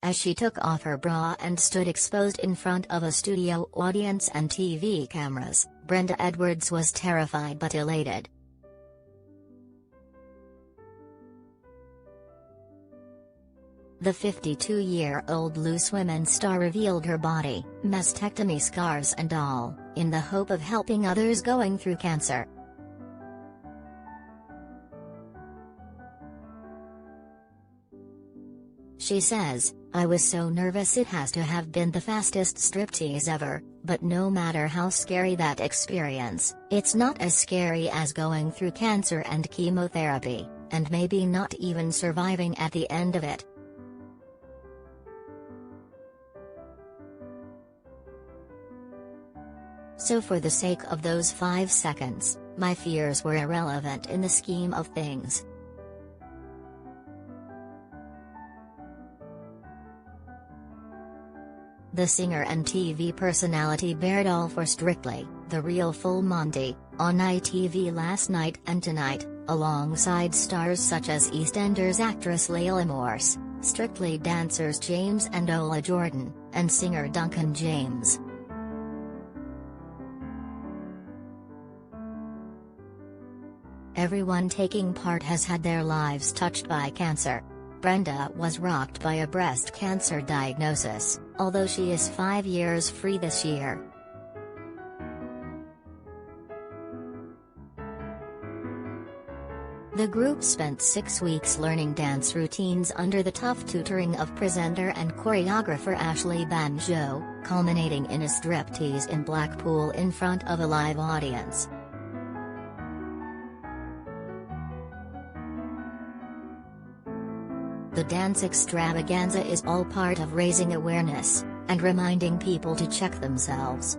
As she took off her bra and stood exposed in front of a studio audience and TV cameras, Brenda Edwards was terrified but elated. The 52-year-old Loose Women star revealed her body, mastectomy scars and all, in the hope of helping others going through cancer. She says, "I was so nervous, it has to have been the fastest striptease ever, but no matter how scary that experience, it's not as scary as going through cancer and chemotherapy, and maybe not even surviving at the end of it." So for the sake of those 5 seconds, my fears were irrelevant in the scheme of things. The singer and TV personality bared all for Strictly, the real full Monty, on ITV last night and tonight, alongside stars such as EastEnders actress Layla Morse, Strictly dancers James and Ola Jordan, and singer Duncan James. Everyone taking part has had their lives touched by cancer. Brenda was rocked by a breast cancer diagnosis, although she is 5 years free this year. The group spent 6 weeks learning dance routines under the tough tutoring of presenter and choreographer Ashley Banjo, culminating in a striptease in Blackpool in front of a live audience. The dance extravaganza is all part of raising awareness, and reminding people to check themselves.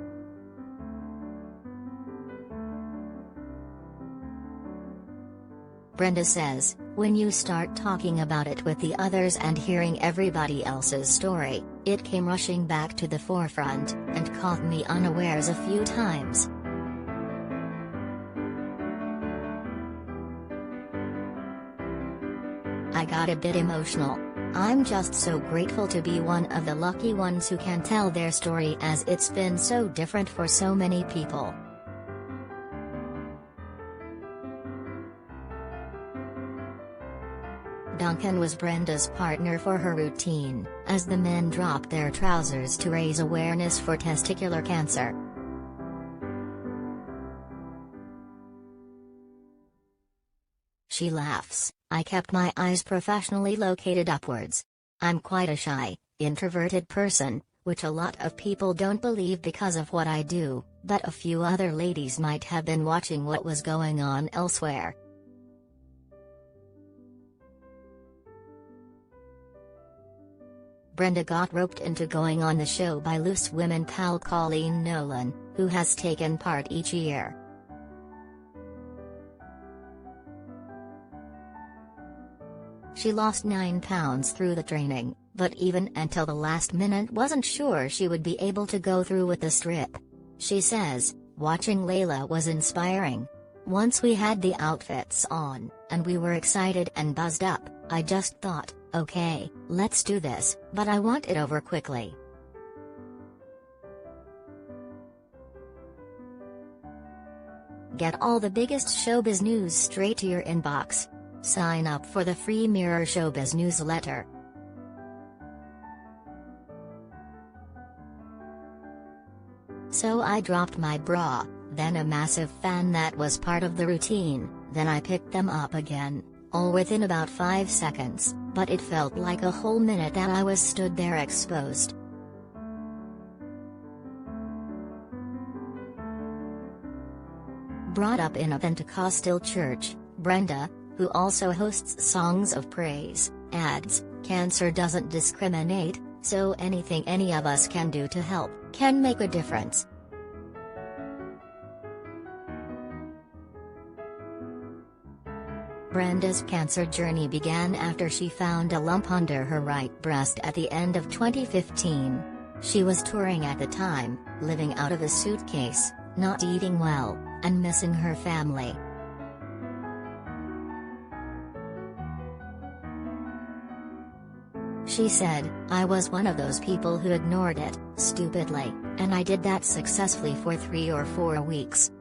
Brenda says, "When you start talking about it with the others and hearing everybody else's story, it came rushing back to the forefront, and caught me unawares a few times. I got a bit emotional. I'm just so grateful to be one of the lucky ones who can tell their story, as it's been so different for so many people." Duncan was Brenda's partner for her routine, as the men dropped their trousers to raise awareness for testicular cancer. She laughs, "I kept my eyes professionally located upwards. I'm quite a shy, introverted person, which a lot of people don't believe because of what I do, but a few other ladies might have been watching what was going on elsewhere." Brenda got roped into going on the show by Loose Women pal Colleen Nolan, who has taken part each year. She lost 9 pounds through the training, but even until the last minute wasn't sure she would be able to go through with the strip. She says, "Watching Layla was inspiring. Once we had the outfits on, and we were excited and buzzed up, I just thought, okay, let's do this, but I want it over quickly." Get all the biggest showbiz news straight to your inbox. Sign up for the free Mirror Showbiz newsletter. So I dropped my bra, then a massive fan that was part of the routine, then I picked them up again, all within about 5 seconds, but it felt like a whole minute that I was stood there exposed. Brought up in a Pentecostal church, Brenda, who also hosts Songs of Praise, adds, "Cancer doesn't discriminate, so anything any of us can do to help can make a difference." Brenda's cancer journey began after she found a lump under her right breast at the end of 2015. She was touring at the time, living out of a suitcase, not eating well, and missing her family. She said, "I was one of those people who ignored it, stupidly, and I did that successfully for 3 or 4 weeks.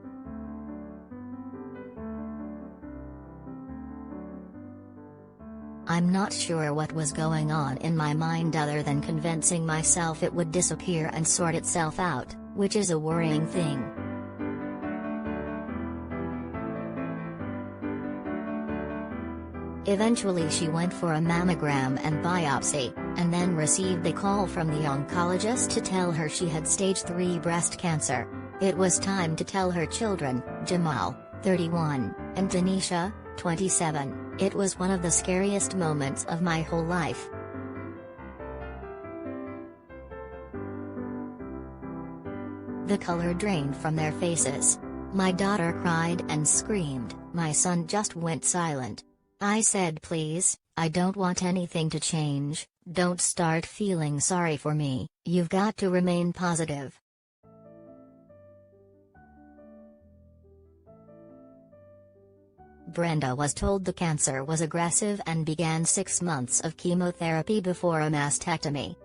I'm not sure what was going on in my mind other than convincing myself it would disappear and sort itself out, which is a worrying thing." Eventually she went for a mammogram and biopsy, and then received a call from the oncologist to tell her she had stage 3 breast cancer. It was time to tell her children, Jamal, 31, and Tanisha, 27. It was one of the scariest moments of my whole life. The color drained from their faces. My daughter cried and screamed, my son just went silent. I said, "Please, I don't want anything to change, don't start feeling sorry for me, you've got to remain positive." Brenda was told the cancer was aggressive and began 6 months of chemotherapy before a mastectomy.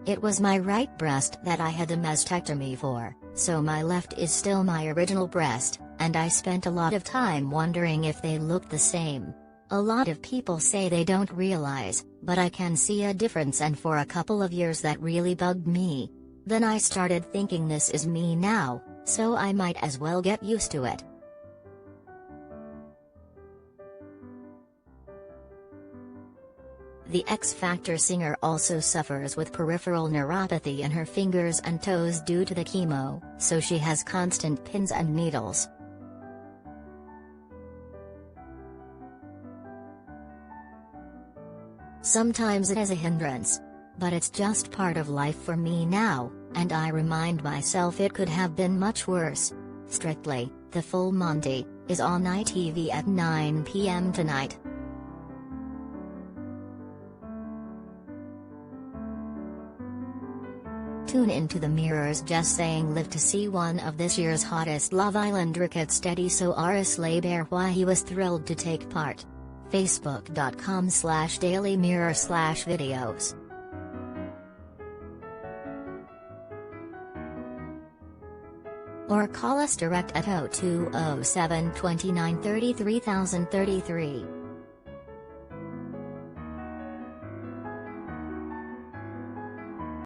It was my right breast that I had a mastectomy for, so my left is still my original breast, and I spent a lot of time wondering if they looked the same. A lot of people say they don't realize, but I can see a difference, and for a couple of years that really bugged me. Then I started thinking this is me now, so I might as well get used to it. The X Factor singer also suffers with peripheral neuropathy in her fingers and toes due to the chemo, so she has constant pins and needles. Sometimes it is a hindrance. But it's just part of life for me now, and I remind myself it could have been much worse. Strictly, the full Monty, is on ITV at 9 p.m. tonight. Tune into the Mirror's Just Saying Live to see one of this year's hottest Love Island rickets Teddy Soares lay bare why he was thrilled to take part. Facebook.com/dailymirror/videos. Or call us direct at 0207 29 33 033.